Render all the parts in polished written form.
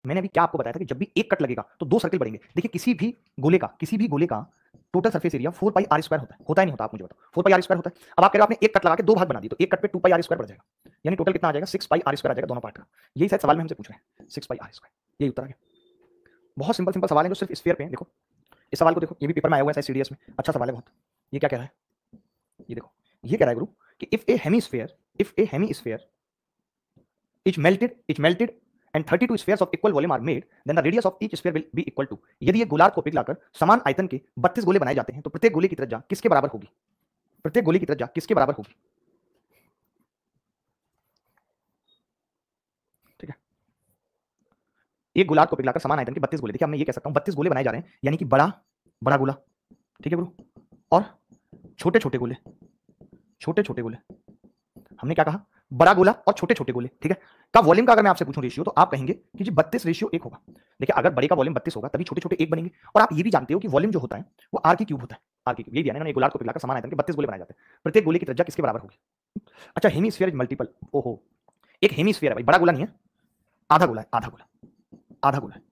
मैंने अभी क्या आपको बताया था कि जब भी एक कट लगेगा तो दो सर्किल बढ़ेंगे। देखिए किसी भी गोले का total surface area 4 pi r square होता है नहीं होता, आप मुझे बताओ। 4 पाई आर स्क्वायर होता है। अब आप कह रहे हो आपने एक कट लगा के दो भाग बना दिए, तो एक कट पे 2 पाई आर स्क्वायर बढ़ जाएगा, यानी टोटल कितना आ जाएगा 6 पाई आर स्क्वायर आ जाएगा दोनों पार्ट का। यही शायद सवाल में हमसे पूछ रहे हैं, 6 पाई आर स्क्वायर, यही उत्तर आ गया। बहुत सिंपल सिंपल सवाल है जो सिर्फ स्फीयर पे है। देखो इस सवाल को देखो, ये भी पेपर में आया हुआ है सीडीएस में, अच्छा सवाल है बहुत। ये क्या कह रहा है, ये देखो, ये कह रहा है गुरु कि if A hemisphere is melted and 32 spheres of equal volume are made, then the radius of each sphere will be equal to। यदि ये गोलार्ध को पिघलाकर समान आयतन के 32 गोले बनाए जाते हैं तो प्रत्येक गोले की त्रिज्या किसके बराबर होगी? प्रत्येक गोले की त्रिज्या किसके बराबर होगी? ठीक है, एक गोलार्ध को पिघलाकर समान आयतन के 32 गोले, देखिए मैं ये कह सकता हूं 32 गोले बनाए जा रहे हैं, यानी कि बड़ा बड़ा गोला, ठीक है गुरु, और छोटे छोटे गोले, छोटे छोटे गोले, हमने क्या कहा, बड़ा गोला और छोटे छोटे गोले, ठीक है। का वॉल्यूम का अगर मैं आपसे पूछूं रेशियो, तो आप कहेंगे कि जी 32:1 होगा। देखिए अगर बड़े का वॉल्यूम 32 होगा तभी छोटे छोटे एक बनेंगे, और आप ये भी जानते हो कि वॉल्यूम जो होता है वो आर की क्यूब होता है, आर की क्यूब। ये भी है ना, एक गोलार्ध को पिघलाकर समान आयतन के 32 गोले बनाए जाते हैं, प्रत्येक गोले की त्रिज्या किसके बराबर होगी? अच्छा हेमीस्फीयर इज मल्टीपल, ओहो, एक हेमीस्फीयर है भाई, बड़ा गोला नहीं है, आधा गोला है, आधा गोला, आधा गोला है,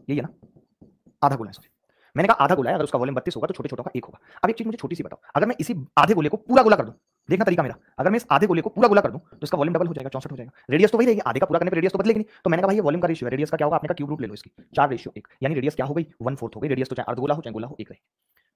यही है ना, आधा गोला है सॉरी, मैंने कहा आधा गोला है, अगर उसका वॉल्यूम 32 होगा तो छोटे छोटों का एक होगा। अब एक चीज मुझे छोटी सी बताओ, अगर मैं इसी आधे गोले को पूरा गोला कर दूं, देखना तरीका मेरा, अगर मैं इस आधे गोले को पूरा गोला कर दूं तो इसका वॉल्यूम डबल हो जाएगा, 64 हो जाएगा, रेडियस तो वही रहेगी, आधे का पूरा करने पर रेडियस तो बदलेगी नहीं। तो मैंने कहा भाई ये वॉल्यूम का रेशियो है, रेडियस का क्या होगा, आपने का क्यूब रूट ले लो इसकी, 4:1, यानी रेडियस क्या हो गई 1/4 हो गई। रेडियस तो चाहे अर्ध गोला हो चाहे गोला हो एक रहे।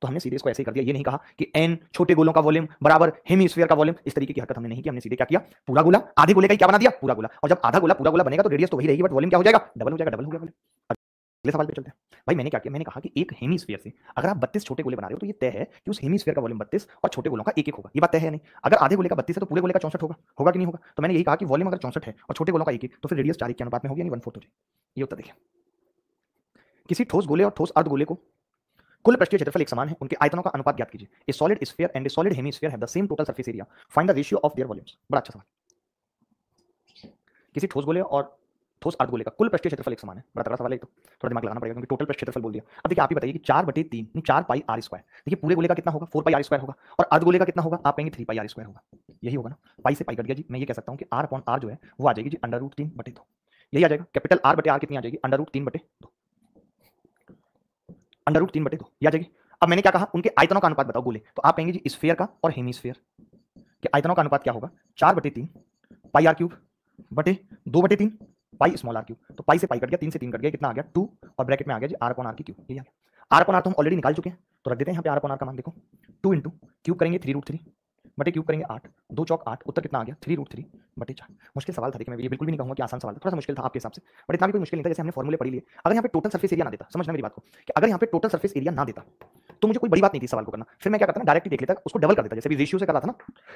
तो हमने सीधे इसको ऐसे ही कर दिया, ये नहीं कहा कि n छोटे गोलों का वॉल्यूम बराबर हेमीस्फीयर का वॉल्यूम, इस तरीके की हरकत हमने नहीं की। हमने सीधे क्या किया, पूरा गोला आधे गोले का ही क्या बना दिया, पूरा गोला, और जब आधा गोला पूरा गोला बनेगा तो रेडियस तो वही रहेगी बट वॉल्यूम क्या हो जाएगा, डबल हो जाएगा, डबल हो गया वॉल्यूम। अगले सवाल पे चलते हैं। भाई मैंने क्या किया, मैंने कहा कि एक हेमीस्फीयर से अगर आप 32 छोटे गोले बना रहे हो तो ये तय है कि उस हेमीस्फीयर का वॉल्यूम 32 और छोटे गोलों का एक एक होगा, ये बात तय है नहीं। अगर आधे गोले का 32 है तो पूरे गोले का 64 होगा, होगा कि नहीं होगा? तो मैंने यही कहा कि वॉल्यूम अगर 64 है और छोटे गोलों का एक एक, तो फिर रेडियस 4 के अनुपात में होगी, यानी 1/4 हो जाएगी। ये उत्तर देखिए, किसी ठोस गोले और ठोस अर्ध गोले को कुल पृष्ठीय क्षेत्रफल एक समान है, उनके आयतनों का अनुपात ज्ञात कीजिए। ए solid sphere and A solid hemisphere have the same total surface area, find the ratio of their volumes. बड़ा अच्छा सवाल। किसी ठोस गोले और ठोस अर्ध गोले का कुल पृष्ठीय क्षेत्रफल एक समान है, बड़ा तगड़ा सवाल है, तो थोड़ा दिमाग लगाना पड़ेगा क्योंकि टोटल पृष्ठ क्षेत्रफल बोल दिया। अब देखिए आप ही बताइए कि 4/3 यानी 4 पाई आर स्क्वायर, देखिए पूरे गोले का कितना होगा 4 पाई आर स्क्वायर होगा, और अर्ध गोले का कितना होगा, आप कहेंगे 3 पाई आर स्क्वायर होगा, यही होगा ना। पाई से पाई कट गया जी, मैं ये कह सकता हूँ कि r अपॉन r जो है वो आ जाएगी जी √3/2, यही आ जाएगा। कैपिटल R बटे R कितनी आ जाएगी, √3/2, √3/2 ये आ जाएगी। अब मैंने क्या कहा, उनके आयतनों का अनुपात बताओ गोले, तो आप कहेंगे जी स्फीयर का और हेमीस्फीयर के आयतनों का अनुपात क्या होगा, 4/3 पाई आर क्यूब बटे 2/3 पाई स्मॉल आर क्यूब। तो पाई से पाई कट गया, 3 से 3 कट गया, कितना आ गया 2, और ब्रैकेट में आ गया जी r अपॉन r की क्यूब, ये आ गया। r अपॉन r तो हम ऑलरेडी निकाल चुके हैं, तो रख देते हैं यहाँ पे r अपॉन r का मान, देखो 2 इंटू क्यूब करेंगे 3√3 बटे क्यूब करेंगे 8, 2 चौक 8, उत्तर कितना आ गया 3√3/4। मुश्किल सवाल था, देखिए मैं ये बिल्कुल भी नहीं कहूंगा कि आसान सवाल था, थोड़ा सा मुश्किल था आपके हिसाब से, बट इतना भी कोई मुश्किल नहीं था, जैसे हमने फॉर्मूले पढ़ी लिए। अगर यहाँ पे टोटल सरफेस एरिया ना देता, समझना मेरी बात को, कि अगर यहाँ पे टोटल सरफेस एरिया ना देता तो मुझे कोई बड़ी बात नहीं थी सवाल को करना, फिर मैं क्या करता ना, डायरेक्टली देख लेता, उसको डबल कर देता, जैसे भी रेशियो से कर रहा था ना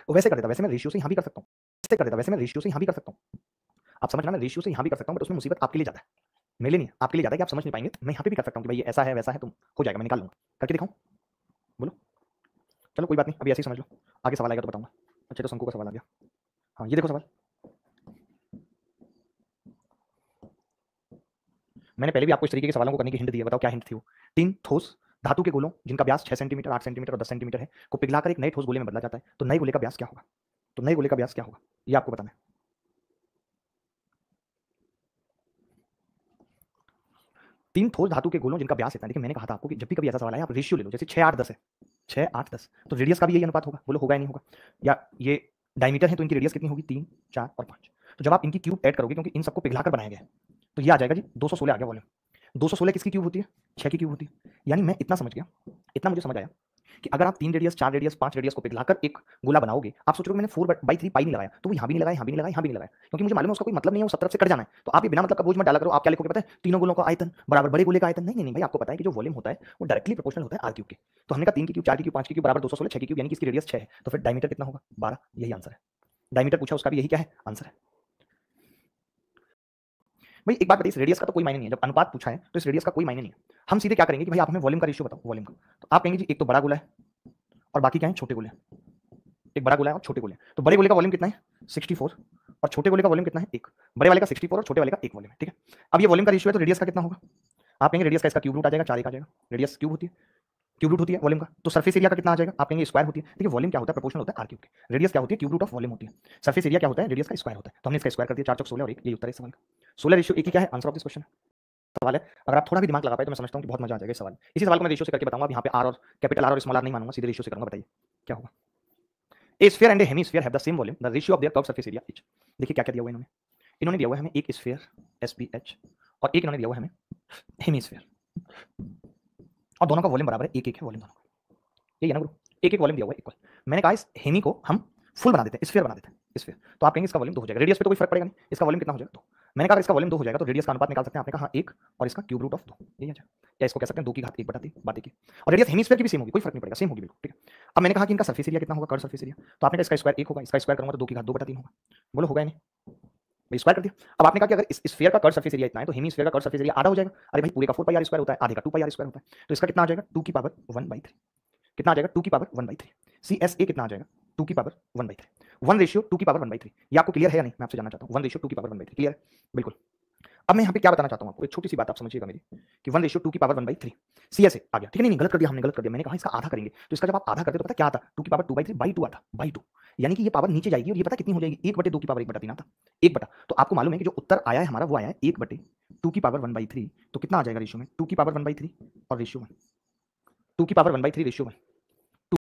वैसे कर देता, वैसे मैं रेशियो से यहाँ भी कर सकता हूँ, वैसे कर देता, वैसे मैं रेशियो से यहाँ भी कर सकता हूँ। आप समझना, मैं रेशियो से यहाँ भी कर सकता हूँ, बट उसमें मुसीबत आपके लिए ज्यादा है, मेरे लिए नहीं, आपके लिए ज्यादा है कि आप समझ नहीं पाएंगे। मैं यहाँ पे भी कर सकता हूँ कि भाई ये ऐसा है वैसा है, तुम हो जाएगा, मैं निकाल लूंगा, करके दिखाऊं, बोलो। चलो कोई बात नहीं, अभी ऐसे ही समझ लो, आगे सवाल आएगा तो बताऊंगा। अच्छा तो शंकु का सवाल आ गया, हाँ ये देखो सवाल, मैंने पहले भी आपको इस तरीके के सवालों को करने की हिंट दी है, बताओ क्या हिंट थी वो। 3 ठोस धातु के गोलों जिनका व्यास 6 सेंटीमीटर, 8 सेंटीमीटर और 10 सेंटीमीटर है को पिघलाकर एक नए ठोस गोले में बदला जाता है, तो नए गोले का व्यास क्या होगा, तो नए गोले का व्यास क्या होगा, ये आपको बताना है। 3 ठोस धातु के गोलों जिनका व्यास इतना, देखिए मैंने कहा था आपको कि जब भी कभी ऐसा सवाल आए आप रेशियो ले लो, जैसे 6 8 10 है, 6 8 10, तो रेडियस का भी यही अनुपात होगा, बोलो होगा या नहीं होगा। या ये डायमीटर है तो इनकी रेडियस कितनी होगी, 3 4 और 5। तो जब आप इनकी क्यूब ऐड करोगे, क्योंकि इन सबको पिघलाकर बनाया गया है, तो ये आ जाएगा जी 216 आ गया वॉल्यूम। 216 किसकी क्यूब होती है, 6 की क्यूब होती है। यानी मैं इतना समझ गया, इतना मुझे समझ आया कि अगर आप 3 रेडियस 4 रेडियस 5 रेडियस को पिघलाकर एक गोला बनाओगे, आप सोचोगे मैंने 4/3 पाई नहीं लगाया, तो वो यहाँ भी नहीं लगाया, यहाँ भी नहीं लगाया, यहाँ भी नहीं लगाया, क्योंकि मुझे मालूम है उसका कोई मतलब नहीं है, वो सब तरफ से कट जाना है। तो आप ये बिना मतलब का बोझ मत डाला करो, आप क्या लिखोगे पता है, तीनों गोलों का आयतन बराबर बड़े गोले का आयतन। नहीं नहीं भाई, आपको पता है कि जो वॉल्यूम होता है वो डायरेक्टली प्रोपोर्शनल होता है आर क्यूब के। तो हमने कहा 3 की क्यूब 4 की क्यूब 5 की क्यूब बराबर 216, 6 की क्यूब यानी कि इसकी रेडियस 6 है, तो फिर डायमीटर कितना होगा 12, यही आंसर है। डायमीटर पूछा उसका भी यही क्या है आंसर है। भाई एक बात बताइए, इस रेडियस का तो कोई मायने नहीं है, जब अनुपात पूछा है तो इस रेडियस का कोई मायने नहीं है। हम सीधे क्या करेंगे कि भाई आप हमें वॉल्यूम का रेशियो बताओ, वॉल्यूम का। तो आप कहेंगे जी एक तो बड़ा गोला है और बाकी क्या है छोटे गोले, एक बड़ा गोला है और छोटे गोले। तो बड़े गोले का वॉल्यूम कितना है 64 और छोटे गोले का वॉल्यूम कितना है 1, बड़े वाले का 64 और छोटे वाले का 1 वॉल्यूम है, ठीक है। अब ये वॉल्यूम का रेशियो है तो रेडियस का कितना होगा, आप कहेंगे रेडियस का इसका क्यूब रूट आ जाएगा, 4 1 आ जाएगा, रेडियस क्यूब होती है, क्यूब रूट होती है वॉल्यूम का, तो सरफेस एरिया का कितना आ जाएगा, आप कहेंगे स्क्वायर होती है। देखिए वॉल्यूम क्या होता है, प्रोपोर्शनल होता है आर क्यूब के, रेडियस क्या होती है क्यूब रूट ऑफ वॉल्यूम होती है, सरफेस एरिया क्या होता है रेडियस का स्क्वायर होता है। तो हमने इसका स्क्वायर कर दिया, 4 चौक 16 और 1, ये उत्तर है इस सवाल का। 16 रेशियो 1 ही क्या है आंसर ऑफ दिस क्वेश्चन। सवाल है, अगर आप थोड़ा भी दिमाग लगा पाए तो मैं समझता हूँ कि बहुत मजा आ जाएगा इस सवाल में। इसी सवाल को मैं रेशियो से करके बताऊंगा। अब यहाँ पे आर और कैपिटल आर और स्मॉल आर नहीं मानूंगा, सीधे रेशियो से करूंगा। बताइए क्या होगा। ए sphere and A hemisphere have the same volume, the ratio of their curve surface area etch. देखिए क्या क्या दिया हुआ है इन्होंने। इन्होंने दिया हुआ है हमें एक स्फीयर SPH और एक इन्होंने दिया हुआ है हमें हेमीस्फीयर, और दोनों का वॉल्यूम बराबर है, एक एक है वॉल्यूम दोनों का। यही है ना गुरु, एक एक वॉल्यूम दिया हुआ है इक्वल। मैंने कहा इस हेमी को हम फुल बना देते हैं, स्फीयर बना देते हैं स्फीयर, तो आप कहेंगे इसका वॉल्यूम 2 हो जाएगा। रेडियस पे तो कोई फर्क पड़ेगा नहीं, इसका वॉल्यूम कितना हो जाएगा 2। मैंने कहा इसका वॉल्यूम 2 हो जाएगा तो रेडियस का अनुपात निकाल सकते हैं। आपने कहा 1 और इसका क्यूब रूट ऑफ 2, यही आ जाएगा। या इसको कह सकते हैं 2 की घात 1 बटा 3 बात की। और रेडियस हेमीस्फीयर की भी सेम होगी, कोई फर्क नहीं पड़ेगा, सेम होगी बिल्कुल, ठीक है। अब मैंने कहा कि इनका सरफेस एरिया कितना होगा, कर्व सरफेस एरिया, तो आपने कहा इसका स्क्वायर 1 होगा, इसका स्क्वायर करूंगा तो 2 की घात 2 बटा 3 होगा। बोलो होगा या नहीं, भाई स्क्वायर कर दिया। अब आपने कहा कि अगर इस स्फीयर का कर्व सरफेस एरिया इतना है तो हेमीस्फीयर का कर्व सरफेस एरिया आधा हो जाएगा। अरे भाई पूरे का 4 पाई आर स्क्वायर होता है, आधे का 2 पाई आर स्क्वायर होता है, तो इसका कितना आ जाएगा 2 की पावर 1/3। कितना आ जाएगा 2 की पावर 1/3। CSA कितना आ जाएगा 2 की पावर 1/3। 1 रेशियो 2 की पावर 1/3। ये आपको क्लियर है या नहीं, मैं आपसे जानना चाहता हूँ। 1 रेशियो 2 की पावर 1/3 क्लियर है बिल्कुल। अब मैं यहाँ पे क्या बताना चाहता हूँ आपको, एक छोटी सी बात आप समझिएगा मेरी, कि 1 रेशियो 2 की पावर 1/3 CSA आ गया, ठीक है। नहीं गलत कर दिया हमने, गलत कर दिया। मैंने कहा इसका आधा करेंगे, तो इसका जब आप आधा करते तो पता क्या आता, 2 की पावर 2/3/2 आता, बाई 2। यानी कि ये पावर नीचे जाएगी और ये पता कितनी हो जाएगी 1/2 की पावर 1/3 आता, 1 तो आपको मालूम है कि जो उत्तर आया है हमारा वो आया है 1/2 की पावर 1/3। तो कितना आ जाएगा रेशियो में 2 की पावर 1/3 और रेशियो 1, 2 की पावर 1/3 रेशियो 1।